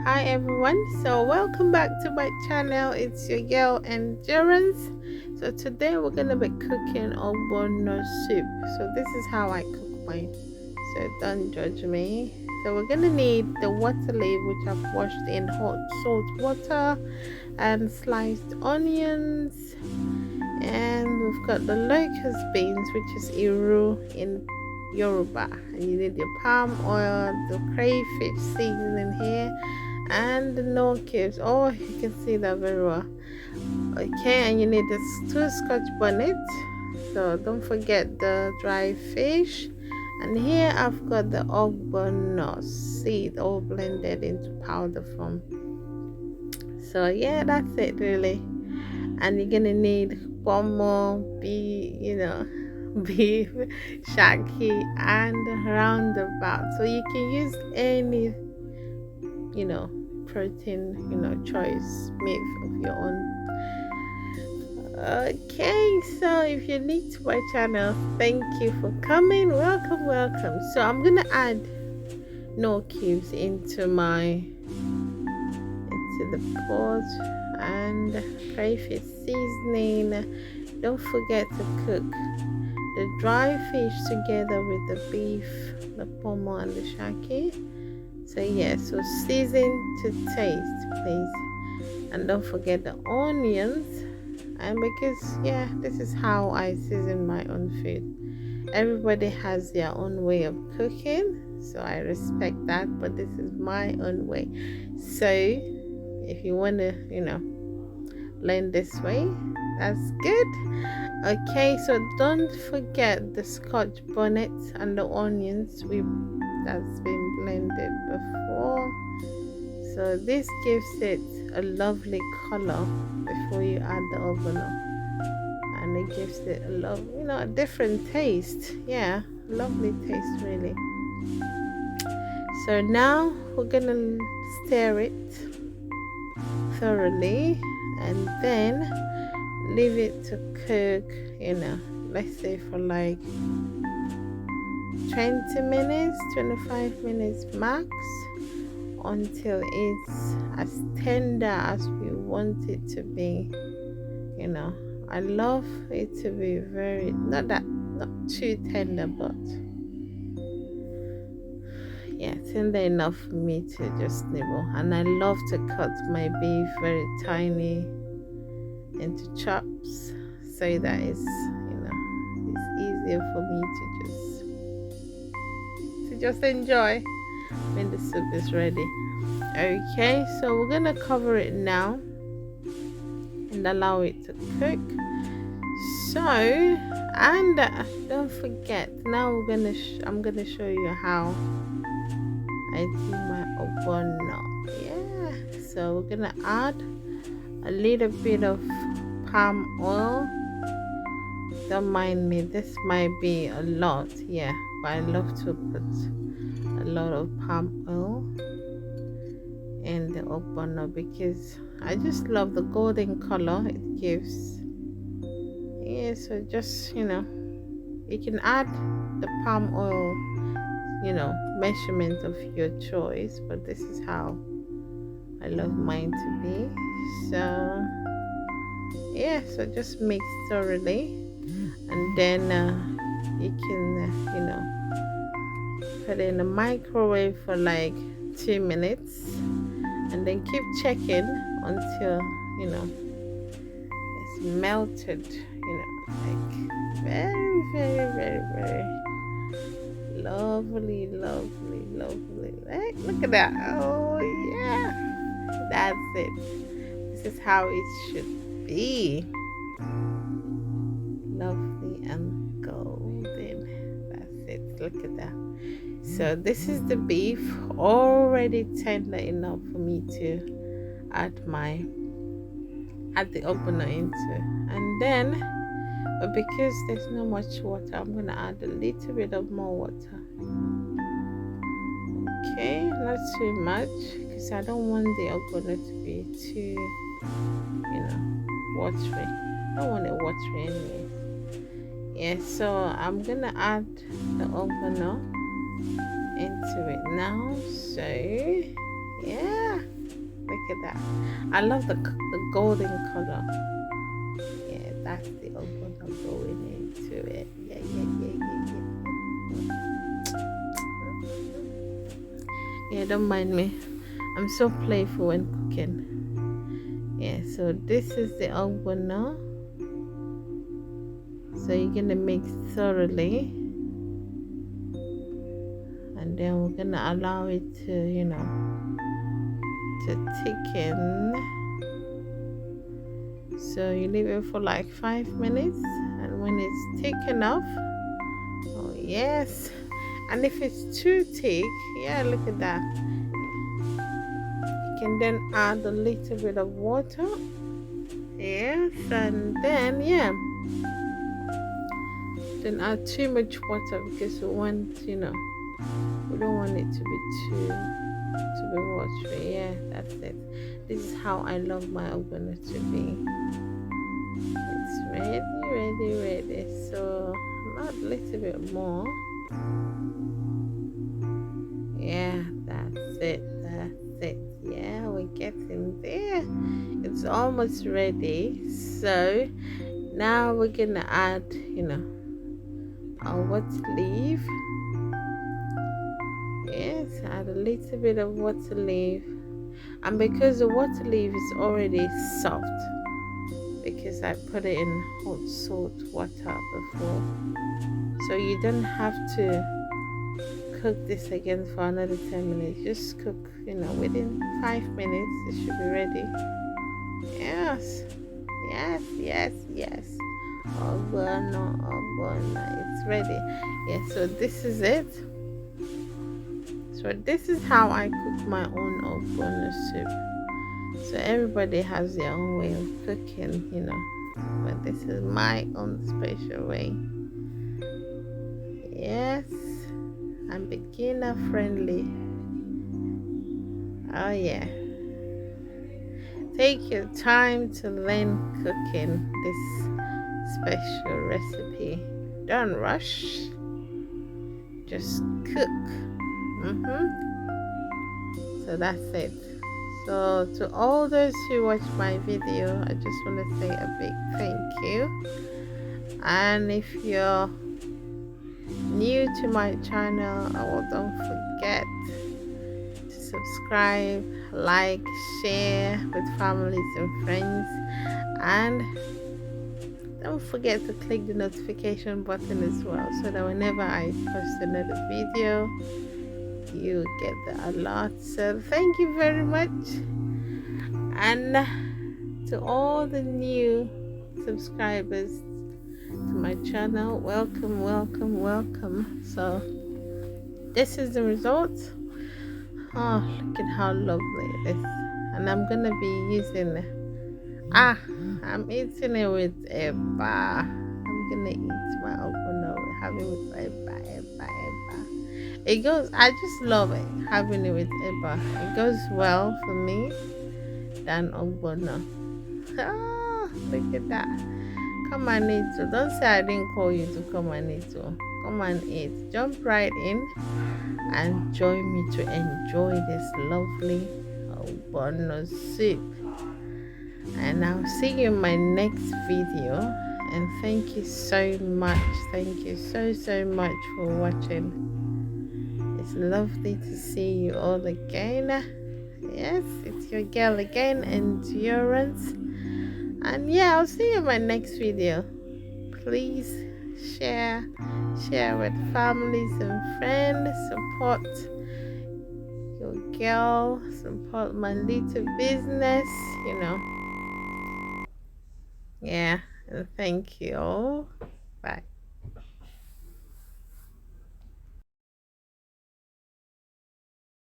Hi everyone, so welcome back to my channel. It's your girl Endurance. So today we're gonna be cooking Ogbono soup. So this is how I cook mine, so don't judge me. So we're gonna need the water leaf, which I've washed in hot salt water, and sliced onions, and we've got the locust beans, which is iru in Yoruba, and you need your palm oil, the crayfish seasoning here, and the Knorr cubes. Oh, you can see that very well. Okay, and you need the two scotchbonnet, so don't forget the dry fish. And here I've got the Ogbono seed all blended into powder form. So yeah, that's it really. And you're gonna need one more beef, shaki, and roundabout. So you can use any protein choice meat of your own. Okay, so if you're new to my channel, thank you for coming. Welcome. So I'm gonna add Knorr cubes into the pot, and crayfish seasoning. Don't forget to cook the dry fish together with the beef, the pomo, and the shaki. So yeah, so season to taste please, and don't forget the onions. And because yeah, this is how I season my own food. Everybody has their own way of cooking, so I respect that, but this is my own way. So if you want to learn this way, that's good. Okay, so don't forget the scotch bonnet and the onions that's been blended before. So this gives it a lovely color before you add the ogbono, and it gives it a different taste. Yeah, lovely taste really. So now we're gonna stir it thoroughly and then leave it to cook, let's say for like 20 minutes, 25 minutes max, until it's as tender as we want it to be. I love it to be very not too tender, but yeah, tender enough for me to just nibble. And I love to cut my beef very tiny into chops, so that it's easier for me to just enjoy when the soup is ready. Okay, so we're gonna cover it now and allow it to cook. So, and don't forget, now I'm gonna show you how I do my ogbono. Yeah, so we're gonna add a little bit of palm oil. Don't mind me, this might be a lot, yeah, but I love to put a lot of palm oil in the ogbono because I just love the golden color it gives. Yeah, so just you can add the palm oil measurement of your choice, but this is how I love mine to be. So yeah, so just mix thoroughly, and then you can put it in the microwave for like 2 minutes, and then keep checking until it's melted, like very lovely. Look at that. Oh yeah, that's it. This is how it should be. Lovely and golden. That's it. Look at that. So this is the beef, already tender enough for me to add the ogbono into. And then, but because there's not much water, I'm gonna add a little bit of more water. Okay, not too much, because I don't want the ogbono to be too watery. I don't want it watery anyway. Yeah, so I'm gonna add the ogbono into it now. So yeah, at that. I love the golden color. Yeah, that's the ogbono going into it. Yeah, yeah, don't mind me. I'm so playful when cooking. Yeah, so this is the ogbono. So you're gonna mix thoroughly, and then we're gonna allow it to, to thicken. So you leave it for like 5 minutes, and when it's thick enough, oh yes, and if it's too thick, yeah, look at that. You can then add a little bit of water. Yes, and then then add too much water because we want, we don't want it to be too watery. Yeah, that's it. This is how I love my ogbono to be. It's ready. So add a little bit more. Yeah, that's it. Yeah, we're getting there. It's almost ready. So now we're gonna add, our water leaf. Yes, add a little bit of water leaf, and because the water leaf is already soft, because I put it in hot salt water before, so you don't have to cook this again for another 10 minutes. Just cook, within 5 minutes it should be ready. Yes. Ogbono, it's ready. Yeah, so this is it. So this is how I cook my own ogbono soup. So everybody has their own way of cooking, but this is my own special way. Yes, I'm beginner friendly. Oh yeah. Take your time to learn cooking this special recipe. Don't rush. Just cook. So that's it. So to all those who watch my video, I just want to say a big thank you. And if you're new to my channel, don't forget to subscribe, like, share with families and friends, and don't forget to click the notification button as well, so that whenever I post another video, you get the alert. So thank you very much, and to all the new subscribers to my channel, welcome. So this is the result. Oh, look at how lovely it is. And I'm gonna be using I'm eating it with eba. I'm gonna eat my ogbono, have it with eba. It goes, I just love it, having it with eba. It goes well for me than ogbono. Look at that. Come and eat too. Don't say I didn't call you to come and eat too. Come and eat. Jump right in and join me to enjoy this lovely ogbono soup. And I'll see you in my next video. And thank you so much. Thank you so much for watching. It's lovely to see you all again. Yes, it's your girl again, Endurance. And yeah, I'll see you in my next video. Please share with families and friends. Support your girl, support my little business, yeah, and thank you all. Bye.